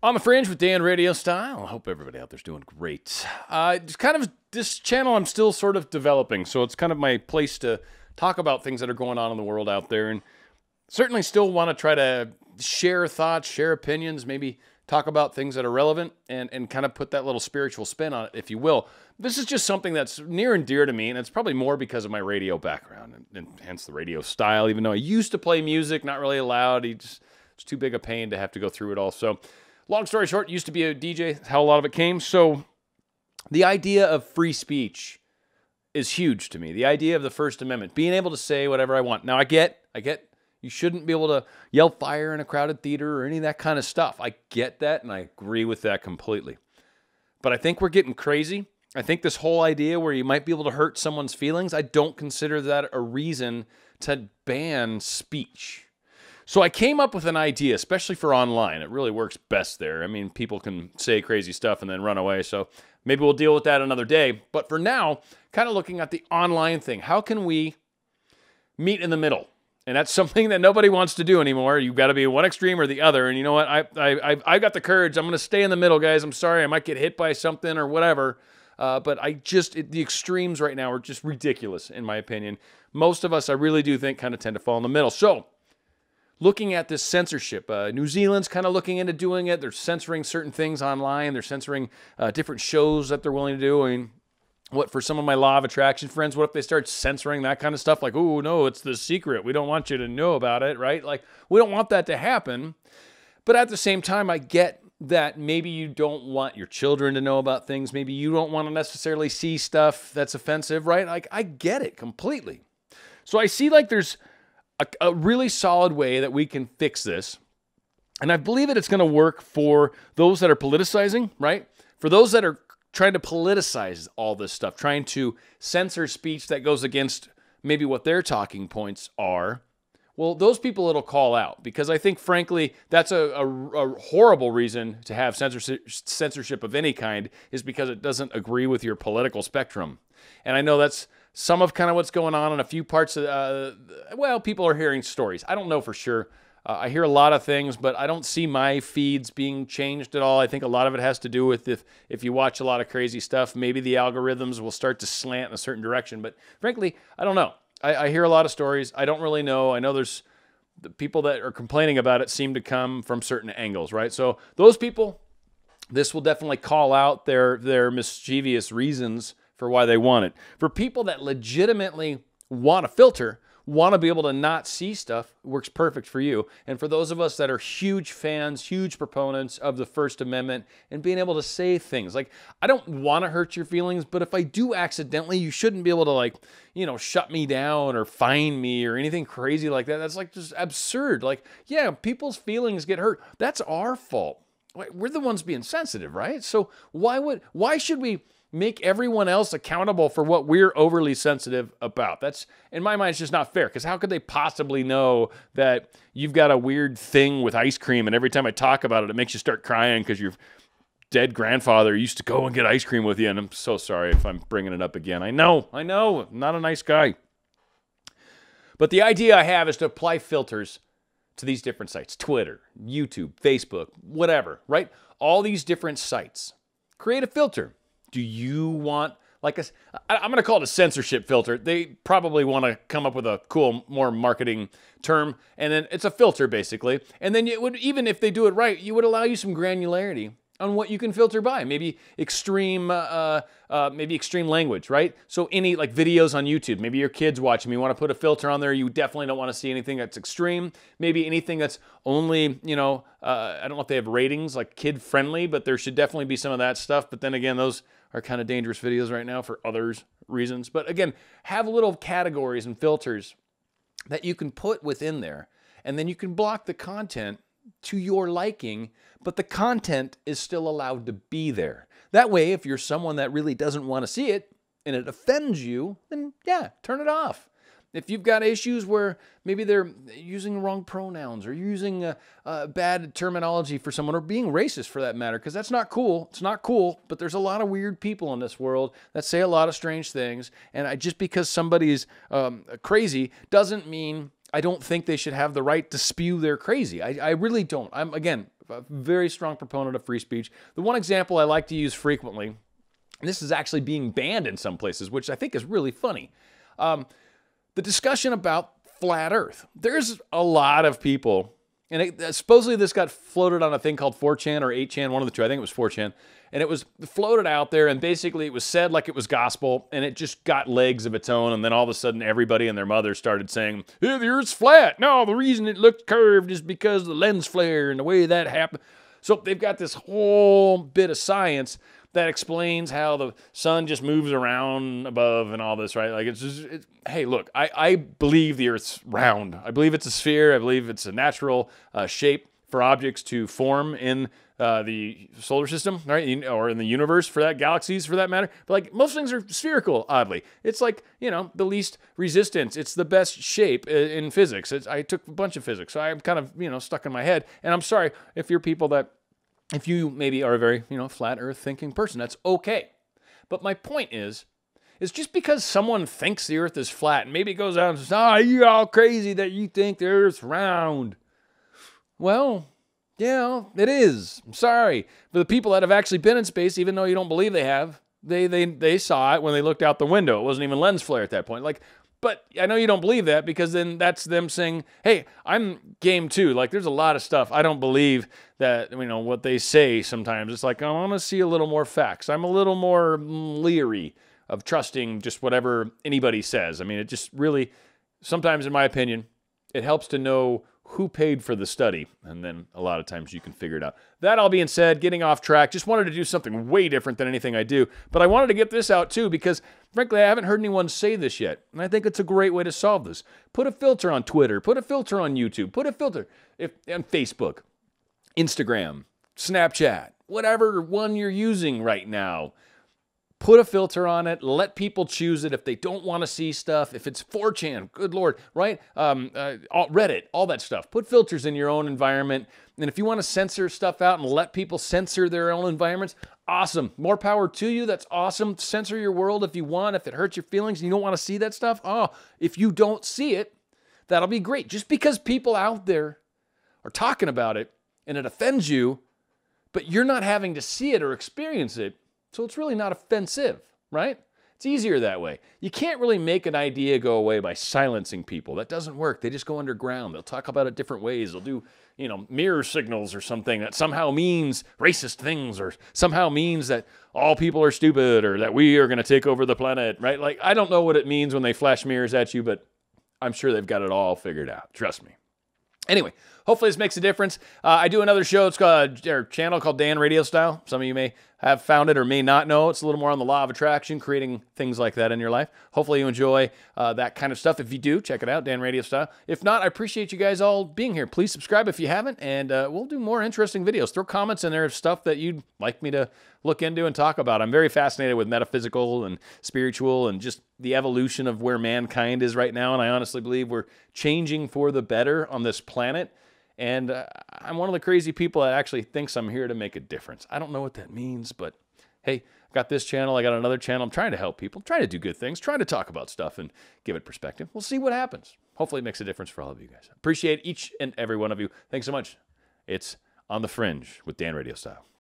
On the Fringe with Dan RadioStyle. I hope everybody out there's doing great. It's kind of this channel I'm still sort of developing, so it's kind of my place to talk about things that are going on in the world out there, and certainly still want to try to share thoughts, share opinions, maybe talk about things that are relevant, and kind of put that little spiritual spin on it, if you will. This is just something that's near and dear to me, and it's probably more because of my radio background, and hence the radio style, even though I used to play music, not really allowed. It's too big a pain to have to go through it all. So long story short, used to be a DJ, that's how a lot of it came. So the idea of free speech is huge to me. The idea of the First Amendment, being able to say whatever I want. Now, I get you shouldn't be able to yell fire in a crowded theater or any of that kind of stuff. I get that, and I agree with that completely. But I think we're getting crazy. I think this whole idea where you might be able to hurt someone's feelings, I don't consider that a reason to ban speech. So I came up with an idea, especially for online. It really works best there. I mean, people can say crazy stuff and then run away. So maybe we'll deal with that another day. But for now, kind of looking at the online thing. How can we meet in the middle? And that's something that nobody wants to do anymore. You've got to be one extreme or the other. And you know what? I got the courage. I'm going to stay in the middle, guys. I'm sorry. I might get hit by something or whatever. But the extremes right now are just ridiculous, in my opinion. Most of us, I really do think, kind of tend to fall in the middle. So looking at this censorship, New Zealand's kind of looking into doing it. They're censoring certain things online. They're censoring different shows that they're willing to do. I mean, what, for some of my law of attraction friends, what if they start censoring that kind of stuff? Like, oh, no, it's the secret. We don't want you to know about it, right? Like, we don't want that to happen. But at the same time, I get that maybe you don't want your children to know about things. Maybe you don't want to necessarily see stuff that's offensive, right? Like, I get it completely. So I see like there's a really solid way that we can fix this. And I believe that it's going to work for those that are politicizing, right? For those that are trying to politicize all this stuff, trying to censor speech that goes against maybe what their talking points are. Well, those people it'll call out, because I think, frankly, that's a horrible reason to have censorship of any kind, is because it doesn't agree with your political spectrum. And I know that's some of kind of what's going on in a few parts of, well, people are hearing stories. I don't know for sure. I hear a lot of things, but I don't see my feeds being changed at all. I think a lot of it has to do with if you watch a lot of crazy stuff, maybe the algorithms will start to slant in a certain direction. But frankly, I don't know. I hear a lot of stories. I don't really know. I know there's the people that are complaining about it seem to come from certain angles, right? So those people, this will definitely call out their mischievous reasons for why they want it. For people that legitimately want a filter, want to be able to not see stuff, works perfect for you. And for those of us that are huge fans, huge proponents of the First Amendment and being able to say things like, I don't want to hurt your feelings, but if I do accidentally, you shouldn't be able to, like, you know, shut me down or fine me or anything crazy like that. That's like just absurd. Like, yeah, people's feelings get hurt. That's our fault. We're the ones being sensitive, right? So why should we make everyone else accountable for what we're overly sensitive about? That's, in my mind, it's just not fair, because how could they possibly know that you've got a weird thing with ice cream, and every time I talk about it, it makes you start crying because your dead grandfather used to go and get ice cream with you? And I'm so sorry if I'm bringing it up again. I know, I'm not a nice guy. But the idea I have is to apply filters to these different sites: Twitter, YouTube, Facebook, whatever, right? All these different sites. Create a filter. Do you want, like, I'm going to call it a censorship filter. They probably want to come up with a cool, more marketing term. And then it's a filter, basically. And then it would, even if they do it right, you would allow you some granularity on what you can filter by. Maybe extreme language, right? So any, like, videos on YouTube, maybe your kids watching, you want to put a filter on there. You definitely don't want to see anything that's extreme. Maybe anything that's only, you know, I don't know if they have ratings, like kid friendly, but there should definitely be some of that stuff. But then again, those are kind of dangerous videos right now for others reasons. But again, have little categories and filters that you can put within there, and then you can block the content to your liking, but the content is still allowed to be there. That way, if you're someone that really doesn't want to see it and it offends you, then yeah, turn it off. If you've got issues where maybe they're using the wrong pronouns or using bad terminology for someone, or being racist for that matter, because that's not cool. It's not cool, but there's a lot of weird people in this world that say a lot of strange things. And just because somebody's crazy doesn't mean I don't think they should have the right to spew their crazy. I really don't. I'm, again, a very strong proponent of free speech. The one example I like to use frequently, and this is actually being banned in some places, which I think is really funny. The discussion about flat Earth. There's a lot of people, and supposedly this got floated on a thing called 4chan or 8chan, one of the two. I think it was 4chan. And it was floated out there, and basically it was said like it was gospel, and it just got legs of its own, and then all of a sudden everybody and their mother started saying, hey, the Earth's flat. No, the reason it looked curved is because of the lens flare and the way that happened. So they've got this whole bit of science that explains how the sun just moves around above and all this, right? Like, hey, look, I believe the Earth's round. I believe it's a sphere. I believe it's a natural shape for objects to form in the solar system, right? Or in the universe, for that, galaxies for that matter. But like, most things are spherical, oddly. It's like, you know, the least resistance. It's the best shape in physics. I took a bunch of physics, so I'm kind of, you know, stuck in my head. And I'm sorry if you're people that, if you maybe are a very, you know, flat earth thinking person, that's okay. But my point is just because someone thinks the earth is flat, and maybe it goes out and says, oh, you're all crazy that you think the earth's round. Well, yeah, it is. I'm sorry. For the people that have actually been in space, even though you don't believe they have, they saw it when they looked out the window. It wasn't even lens flare at that point. Like, but I know you don't believe that, because then that's them saying, hey, I'm game too. Like, there's a lot of stuff I don't believe that, you know, what they say sometimes. It's like, I want to see a little more facts. I'm a little more leery of trusting just whatever anybody says. I mean, it just really, sometimes in my opinion, it helps to know who paid for the study, and then a lot of times you can figure it out. That all being said, getting off track, just wanted to do something way different than anything I do, but I wanted to get this out too, because frankly, I haven't heard anyone say this yet, and I think it's a great way to solve this. Put a filter on Twitter, put a filter on YouTube, put a filter on Facebook, Instagram, Snapchat, whatever one you're using right now. Put a filter on it. Let people choose it if they don't want to see stuff. If it's 4chan, good Lord, right? Reddit, all that stuff. Put filters in your own environment. And if you want to censor stuff out and let people censor their own environments, awesome. More power to you. That's awesome. Censor your world if you want. If it hurts your feelings and you don't want to see that stuff, if you don't see it, that'll be great. Just because people out there are talking about it and it offends you, but you're not having to see it or experience it, so it's really not offensive, right? It's easier that way. You can't really make an idea go away by silencing people. That doesn't work. They just go underground. They'll talk about it different ways. They'll do, you know, mirror signals or something that somehow means racist things, or somehow means that all people are stupid, or that we are going to take over the planet, right? Like, I don't know what it means when they flash mirrors at you, but I'm sure they've got it all figured out. Trust me. Anyway, hopefully this makes a difference. I do another show. It's called a channel called Dan RadioStyle. Some of you may have found it or may not know. It's a little more on the law of attraction, creating things like that in your life. Hopefully you enjoy that kind of stuff. If you do, check it out, Dan RadioStyle. If not, I appreciate you guys all being here. Please subscribe if you haven't, and we'll do more interesting videos. Throw comments in there of stuff that you'd like me to look into and talk about. I'm very fascinated with metaphysical and spiritual and just the evolution of where mankind is right now, and I honestly believe we're changing for the better on this planet. And I'm one of the crazy people that actually thinks I'm here to make a difference. I don't know what that means, but hey, I've got this channel. I got another channel. I'm trying to help people, trying to do good things, trying to talk about stuff and give it perspective. We'll see what happens. Hopefully it makes a difference for all of you guys. Appreciate each and every one of you. Thanks so much. It's On the Fringe with Dan RadioStyle.